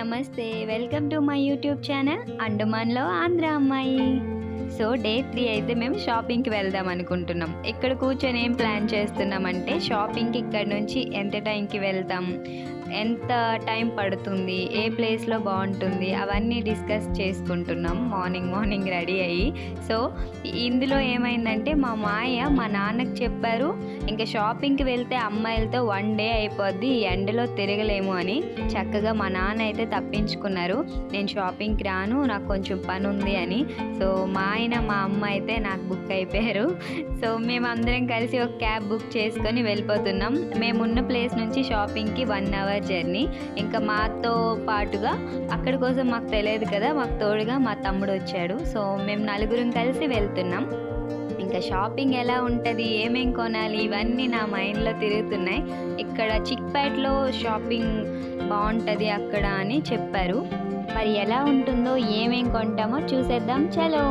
నమస్తే. Welcome to my YouTube channel అండమాన్లో ఆంధ్ర అమ్మాయి. సో డే 3 అయితే మేము షాపింగ్కి వెళ్దాం అనుకుంటున్నాం. ఇక్కడ కూర్చొని ఏం ప్లాన్ చేస్తున్నామంటే షాపింగ్కి ఇక్కడ నుంచి ఎంత టైంకి వెళ్తాం, ఎంత టైం పడుతుంది, ఏ ప్లేస్లో బాగుంటుంది అవన్నీ డిస్కస్ చేసుకుంటున్నాం మార్నింగ్ రెడీ అయ్యి. సో ఇందులో ఏమైందంటే మా మాయ మా నాన్నకు చెప్పారు, ఇంకా షాపింగ్కి వెళ్తే అమ్మాయిలతో 1 డే అయిపోద్ది, ఈ ఎండలో తిరగలేము అని. చక్కగా మా నాన్న అయితే తప్పించుకున్నారు, నేను షాపింగ్కి రాను, నాకు కొంచెం పని ఉంది అని. సో మా ఆయన మా అమ్మ అయితే నాకు బుక్ అయిపోయారు. సో మేమందరం కలిసి ఒక క్యాబ్ బుక్ చేసుకొని వెళ్ళిపోతున్నాం. మేమున్న ప్లేస్ నుంచి షాపింగ్కి 1 అవర్ జర్నీ. ఇంకా మాతో పాటుగా అక్కడి కోసం మాకు తెలియదు కదా, మాకు తోడుగా మా తమ్ముడు వచ్చాడు. సో మేము నలుగురం కలిసి వెళ్తున్నాం. ఇంకా షాపింగ్ ఎలా ఉంటుంది, ఏమేం కొనాలి, ఇవన్నీ నా మైండ్లో తిరుగుతున్నాయి. ఇక్కడ చిక్పేట్లో షాపింగ్ బాగుంటుంది అక్కడ అని చెప్పారు. మరి ఎలా ఉంటుందో, ఏమేం కొంటామో చూసేద్దాం. చలో.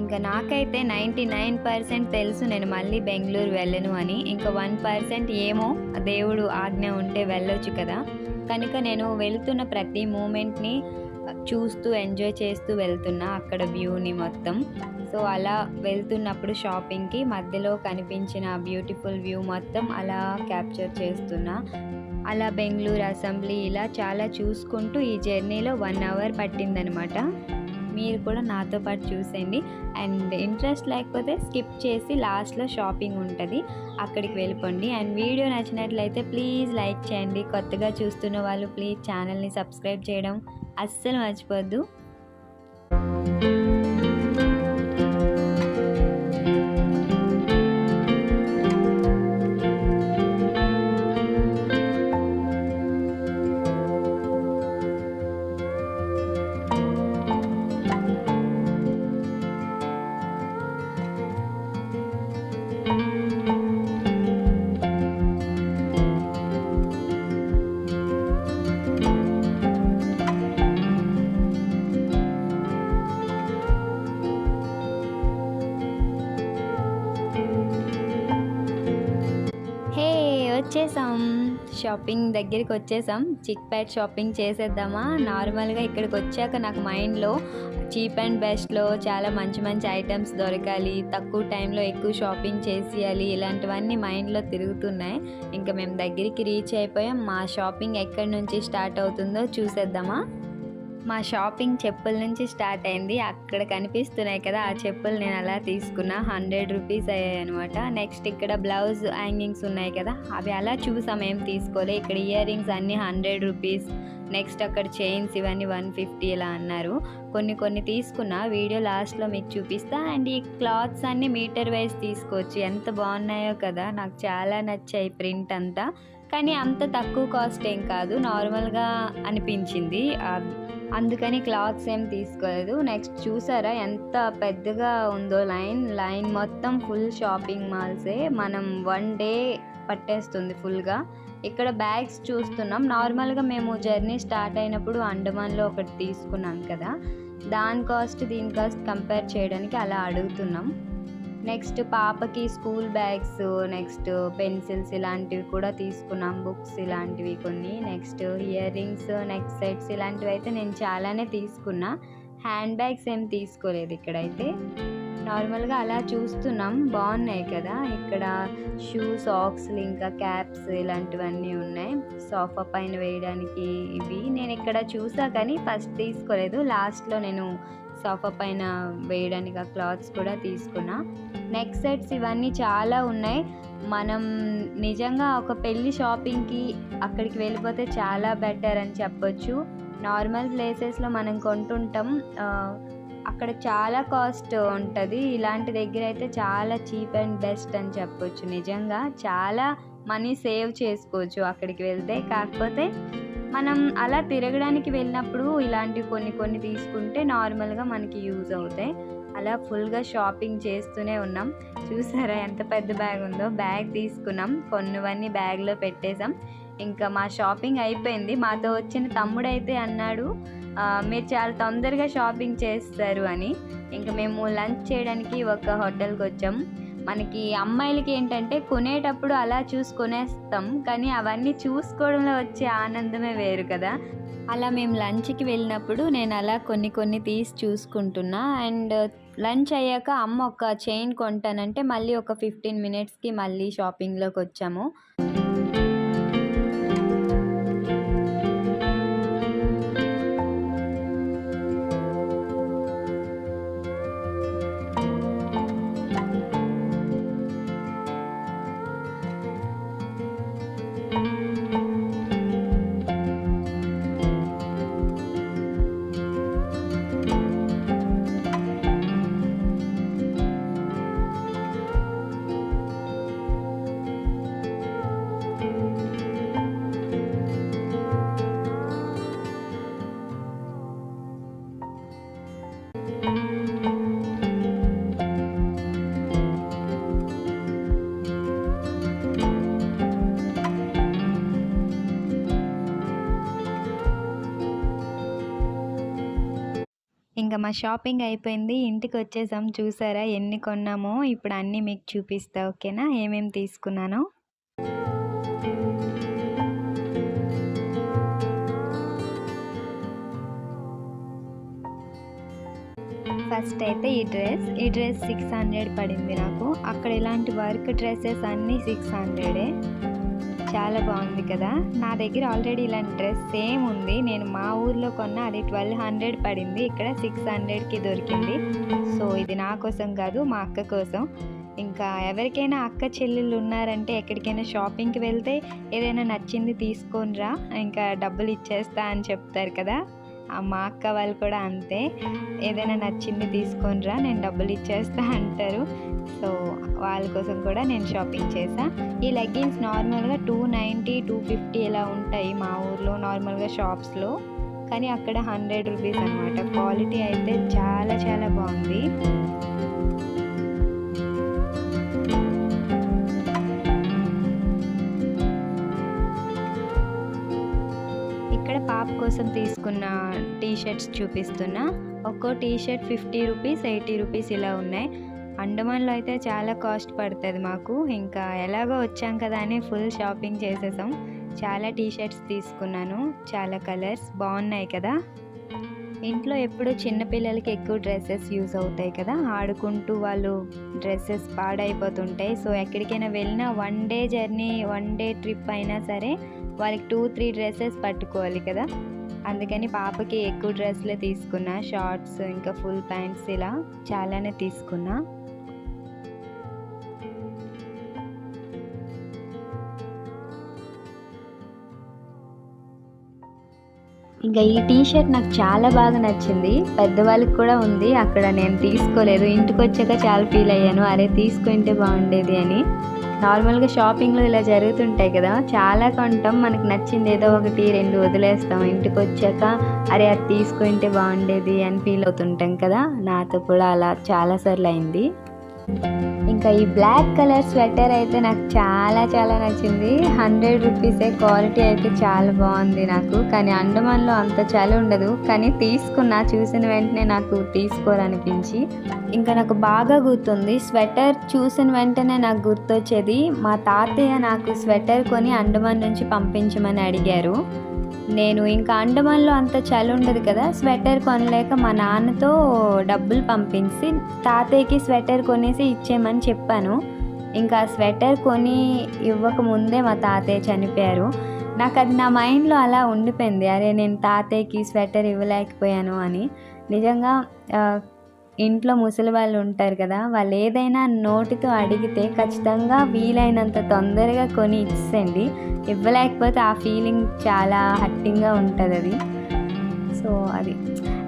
ఇంకా నాకైతే 99% తెలుసు నేను మళ్ళీ బెంగళూరు వెళ్ళను అని. ఇంకా 1% ఏమో దేవుడు ఆజ్ఞ ఉంటే వెళ్ళొచ్చు కదా. కనుక నేను వెళ్తున్న ప్రతి మూమెంట్ని చూస్తూ ఎంజాయ్ చేస్తూ వెళ్తున్నా, అక్కడ వ్యూని మొత్తం. సో అలా వెళ్తున్నప్పుడు షాపింగ్కి మధ్యలో కనిపించిన బ్యూటిఫుల్ వ్యూ మొత్తం అలా క్యాప్చర్ చేస్తున్నా. అలా బెంగళూరు అసెంబ్లీ ఇలా చాలా చూసుకుంటూ ఈ జర్నీలో 1 అవర్ పట్టిందనమాట. మీరు కూడా నాతో పాటు చూసేయండి. అండ్ ఇంట్రెస్ట్ లేకపోతే స్కిప్ చేసి లాస్ట్లో షాపింగ్ ఉంటుంది, అక్కడికి వెళ్ళిపోండి. అండ్ వీడియో నచ్చినట్లయితే ప్లీజ్ లైక్ చేయండి. కొత్తగా చూస్తున్న వాళ్ళు ప్లీజ్ ఛానల్ని సబ్స్క్రైబ్ చేయడం అస్సలు మర్చిపోద్దు. వచ్చేసాం, షాపింగ్ దగ్గరికి వచ్చేసాం. చిక్పేట్ షాపింగ్ చేసేద్దామా. నార్మల్గా ఇక్కడికి వచ్చాక నాకు మైండ్లో చీప్ అండ్ బెస్ట్లో చాలా మంచి ఐటమ్స్ దొరకాలి, తక్కువ టైంలో ఎక్కువ షాపింగ్ చేసేయాలి, ఇలాంటివన్నీ మైండ్లో తిరుగుతున్నాయి. ఇంకా మేము దగ్గరికి రీచ్ అయిపోయాం. మా షాపింగ్ ఎక్కడి నుంచి స్టార్ట్ అవుతుందో చూసేద్దామా. మా షాపింగ్ చెప్పుల నుంచి స్టార్ట్ అయింది. అక్కడ కనిపిస్తున్నాయి కదా ఆ చెప్పులు, నేను అలా తీసుకున్నా. 100 రూపీస్ అయ్యాయి అనమాట. నెక్స్ట్ ఇక్కడ బ్లౌజ్ హ్యాంగింగ్స్ ఉన్నాయి కదా, అవి అలా చూసాం, ఏం తీసుకోలే. ఇక్కడ ఇయర్ రింగ్స్ అన్నీ 100 రూపీస్. నెక్స్ట్ అక్కడ చైన్స్ ఇవన్నీ 150 ఇలా అన్నారు. కొన్ని తీసుకున్నా, వీడియో లాస్ట్లో మీకు చూపిస్తా. అండ్ ఈ క్లాత్స్ అన్నీ మీటర్ వైజ్ తీసుకోవచ్చు, ఎంత బాగున్నాయో కదా, నాకు చాలా నచ్చాయి ప్రింట్ అంతా. కానీ అంత తక్కువ కాస్ట్ ఏం కాదు, నార్మల్గా అనిపించింది, అందుకని క్లాత్స్ ఏం తీసుకోలేదు. నెక్స్ట్ చూసారా ఎంత పెద్దగా ఉందో లైన్ మొత్తం ఫుల్ షాపింగ్ మాల్సే. మనం 1 డే పట్టేస్తుంది ఫుల్గా. ఇక్కడ బ్యాగ్స్ చూస్తున్నాం. నార్మల్గా మేము జర్నీ స్టార్ట్ అయినప్పుడు అండమాన్లో ఒకటి తీసుకున్నాం కదా, దాని కాస్ట్ దీని కాస్ట్ కంపేర్ చేయడానికి అలా అడుగుతున్నాం. నెక్స్ట్ పాపకి స్కూల్ బ్యాగ్స్, నెక్స్ట్ పెన్సిల్స్ ఇలాంటివి కూడా తీసుకున్నాం, బుక్స్ ఇలాంటివి కొన్ని. Next ear rings, neck sets ఇలాంటివి అయితే నేను చాలానే తీసుకున్నా. హ్యాండ్ బ్యాగ్స్ ఏం తీసుకోలేదు ఇక్కడైతే. నార్మల్గా అలా చూస్తున్నాం, బాగున్నాయి కదా. ఇక్కడ షూ, సాక్స్లు, ఇంకా క్యాప్స్ ఇలాంటివన్నీ ఉన్నాయి, సోఫా పైన వేయడానికి. ఇవి నేను ఇక్కడ చూసా కానీ ఫస్ట్ తీసుకోలేదు, లాస్ట్లో నేను సోఫా పైన వేయడానికి ఆ క్లాత్స్ కూడా తీసుకున్నా. నెక్ సెట్స్ ఇవన్నీ చాలా ఉన్నాయి. మనం నిజంగా ఒక పెళ్ళి షాపింగ్కి అక్కడికి వెళ్ళిపోతే చాలా బెటర్ అని చెప్పొచ్చు. నార్మల్ ప్లేసెస్లో మనం కొంటుంటాం, అక్కడ చాలా కాస్ట్ ఉంటుంది. ఇలాంటి దగ్గర అయితే చాలా చీప్ అండ్ బెస్ట్ అని చెప్పొచ్చు. నిజంగా చాలా మనీ సేవ్ చేసుకోవచ్చు అక్కడికి వెళ్తే. కాకపోతే మనం అలా తిరగడానికి వెళ్ళినప్పుడు ఇలాంటివి కొన్ని తీసుకుంటే నార్మల్గా మనకి యూజ్ అవుతాయి. అలా ఫుల్గా షాపింగ్ చేస్తూనే ఉన్నాం. చూసారా ఎంత పెద్ద బ్యాగ్ ఉందో, బ్యాగ్ తీసుకున్నాం, కొన్నవన్నీ బ్యాగ్లో పెట్టేసాం. ఇంకా మా షాపింగ్ అయిపోయింది. మాతో వచ్చిన తమ్ముడైతే అన్నాడు, మీరు చాలా తొందరగా షాపింగ్ చేస్తారు అని. ఇంకా మేము లంచ్ చేయడానికి ఒక హోటల్కి వచ్చాం. మనకి అమ్మాయిలకి ఏంటంటే కొనేటప్పుడు అలా చూసి కొనేస్తాం, కానీ అవన్నీ చూసుకోవడంలో వచ్చే ఆనందమే వేరు కదా. అలా మేము లంచ్కి వెళ్ళినప్పుడు నేను అలా కొన్ని కొన్ని తీసి చూసుకుంటున్నా. అండ్ లంచ్ అయ్యాక అమ్మ ఒక చైన్ కొంటానంటే మళ్ళీ ఒక 15 మినిట్స్కి మళ్ళీ షాపింగ్లోకి వచ్చాము. ఇంకా మా షాపింగ్ అయిపోయింది, ఇంటికి వచ్చేసాం. చూసారా ఎన్ని కొన్నామో, ఇప్పుడు అన్నీ మీకు చూపిస్తా, ఓకేనా, ఏమేమి తీసుకున్నానో. ఫస్ట్ అయితే ఈ డ్రెస్ 600 పడింది నాకు. అక్కడ ఇలాంటి వర్క్ డ్రెస్సెస్ అన్నీ 600. చాలా బాగుంది కదా. నా దగ్గర ఆల్రెడీ ఇలాంటి డ్రెస్ సేమ్ ఉంది, నేను మా ఊర్లో కొన్నా, అది 1200 పడింది, ఇక్కడ 600కి దొరికింది. సో ఇది నా కోసం కాదు, మా అక్క కోసం. ఇంకా ఎవరికైనా అక్క చెల్లెళ్ళు ఉన్నారంటే ఎక్కడికైనా షాపింగ్కి వెళ్తే ఏదైనా నచ్చింది తీసుకొనిరా, ఇంకా డబ్బులు ఇచ్చేస్తా అని చెప్తారు కదా. మా అక్క వాళ్ళు కూడా అంతే, ఏదైనా నచ్చింది తీసుకొనిరా నేను డబ్బులు ఇచ్చేస్తా అంటారు. సో వాళ్ళ కోసం కూడా నేను షాపింగ్ చేసా. ఈ లెగ్గిన్స్ నార్మల్గా 290 250 ఇలా ఉంటాయి మా ఊర్లో నార్మల్గా షాప్స్లో, కానీ అక్కడ 100 రూపీస్ అనమాట. క్వాలిటీ అయితే చాలా చాలా బాగుంది. ఇక్కడ పాప కోసం తీసుకున్న టీ షర్ట్స్ చూపిస్తున్నా. ఒక్కో టీ షర్ట్ 50 రూపీస్ 80 రూపీస్ ఇలా ఉన్నాయి. అండమాన్లో అయితే చాలా కాస్ట్ పడుతుంది మాకు. ఇంకా ఎలాగో వచ్చాం కదా అని ఫుల్ షాపింగ్ చేసేసాం. చాలా టీ షర్ట్స్ తీసుకున్నాను, చాలా కలర్స్ బాగున్నాయి కదా. ఇంట్లో ఎప్పుడు చిన్నపిల్లలకి ఎక్కువ డ్రెస్సెస్ యూజ్ అవుతాయి కదా, ఆడుకుంటూ వాళ్ళు డ్రెస్సెస్ పాడైపోతుంటాయి. సో ఎక్కడికైనా వెళ్ళినా 1 డే జర్నీ 1 డే ట్రిప్ అయినా సరే వాళ్ళకి 2-3 డ్రెస్సెస్ పట్టుకోవాలి కదా. అందుకని పాపకి ఎక్కువ డ్రెస్లే తీసుకున్నా, షార్ట్స్ ఇంకా ఫుల్ ప్యాంట్స్ ఇలా చాలానే తీసుకున్నా. ఇంకా ఈ టీ షర్ట్ నాకు చాలా బాగా నచ్చింది, పెద్దవాళ్ళకి కూడా ఉంది. అక్కడ నేను తీసుకోలేదు, ఇంటికి వచ్చాక చాలా ఫీల్ అయ్యాను, అరే తీసుకుంటే బాగుండేది అని. నార్మల్గా షాపింగ్లో ఇలా జరుగుతుంటాయి కదా, చాలా కొంటాం, మనకు నచ్చింది ఏదో 1-2 వదిలేస్తాం. ఇంటికి వచ్చాక అరే అది తీసుకుంటే బాగుండేది అని ఫీల్ అవుతుంటాం కదా. నాతో కూడా అలా చాలాసార్లు అయింది. ఇంకా ఈ బ్లాక్ కలర్ స్వెటర్ అయితే నాకు చాలా చాలా నచ్చింది. 100 రూపీసే, క్వాలిటీ అయితే చాలా బాగుంది నాకు. కానీ అండమాన్లో అంత చలి ఉండదు, కానీ తీసుకున్నా, చూసిన వెంటనే నాకు తీసుకోవాలనిపించి. ఇంకా నాకు బాగా గుర్తుంది, స్వెటర్ చూసిన వెంటనే నాకు గుర్తొచ్చేది, మా తాతయ్య నాకు స్వెటర్ కొని అండమాన్ నుంచి పంపించమని అడిగారు. నేను ఇంకా అండమాన్లో అంత చలి ఉండదు కదా, స్వెటర్ కొనలేక మా నాన్నతో డబ్బులు పంపించి తాతయ్యకి స్వెటర్ కొనేసి ఇచ్చేయమని చెప్పాను. ఇంకా స్వెటర్ కొని ఇవ్వకముందే మా తాతయ్య చనిపోయారు. నాకు అది నా మైండ్లో అలా ఉండిపోయింది, అరే నేను తాతయ్యకి స్వెటర్ ఇవ్వలేకపోయాను అని. నిజంగా ఇంట్లో ముసలి వాళ్ళు ఉంటారు కదా, వాళ్ళు ఏదైనా నోటితో అడిగితే ఖచ్చితంగా వీలైనంత తొందరగా కొని ఇచ్చేయండి. ఇవ్వలేకపోతే ఆ ఫీలింగ్ చాలా హట్టింగ్గా ఉంటుంది అది. సో అది.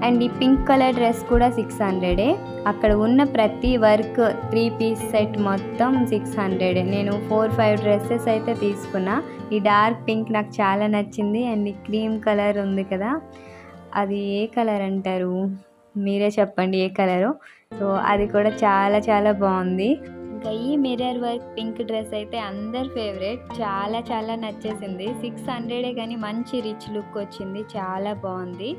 అండ్ ఈ పింక్ కలర్ డ్రెస్ కూడా 600. అక్కడ ఉన్న ప్రతి వర్క్ 3 పీస్ సెట్ మొత్తం 600. నేను 4-5 డ్రెస్సెస్ అయితే తీసుకున్నా. ఈ డార్క్ పింక్ నాకు చాలా నచ్చింది. అండ్ ఈ క్రీమ్ కలర్ ఉంది కదా, అది ఏ కలర్ అంటారు, మీరే చెప్పండి ఏ కలరు. సో అది కూడా చాలా చాలా బాగుంది. ఇంకా ఈ మిర్రర్ వర్క్ పింక్ డ్రెస్ అయితే అందరి ఫేవరెట్, చాలా చాలా నచ్చేసింది. 600 కానీ మంచి రిచ్ లుక్ వచ్చింది, చాలా బాగుంది.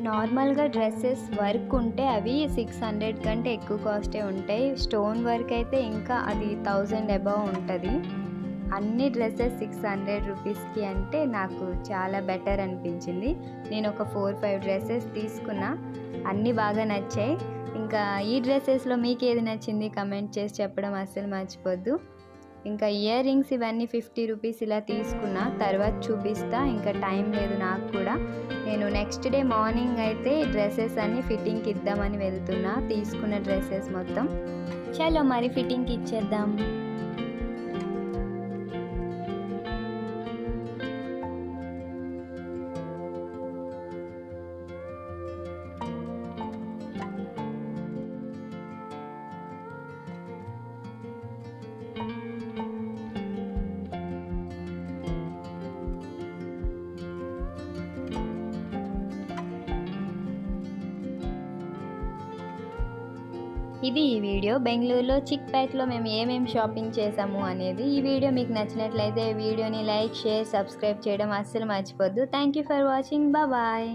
నార్మల్గా డ్రెస్సెస్ వర్క్ ఉంటే అవి 600 కంటే ఎక్కువ కాస్టే ఉంటాయి. స్టోన్ వర్క్ అయితే ఇంకా అది 1000 అబవ్ ఉంటుంది. అన్ని డ్రెస్సెస్ 600 రూపీస్కి అంటే నాకు చాలా బెటర్ అనిపించింది. నేను ఒక 4-5 డ్రెస్సెస్ తీసుకున్నా, అన్నీ బాగా నచ్చాయి. ఇంకా ఈ డ్రెస్సెస్లో మీకు ఏది నచ్చింది కమెంట్ చేసి చెప్పడం అస్సలు మర్చిపోద్దు. ఇంకా ఇయర్ రింగ్స్ ఇవన్నీ 50 రూపీస్ ఇలా తీసుకున్నా, తర్వాత చూపిస్తా. ఇంకా టైం లేదు నాకు కూడా. నేను నెక్స్ట్ డే మార్నింగ్ అయితే డ్రెస్సెస్ అన్నీ ఫిట్టింగ్కి ఇద్దామని వెళ్తున్నా. తీసుకున్న డ్రెస్సెస్ మొత్తం చలో మరి ఫిట్టింగ్కి ఇచ్చేద్దాం. ఇది ఈ వీడియో. బెంగళూరులో చిక్పేట్లో మేము ఏమేమి షాపింగ్ చేసాము అనేది. ఈ వీడియో మీకు నచ్చినట్లయితే వీడియోని లైక్, షేర్, సబ్స్క్రైబ్ చేయడం అస్సలు మర్చిపోద్దు. Thank you for watching. Bye.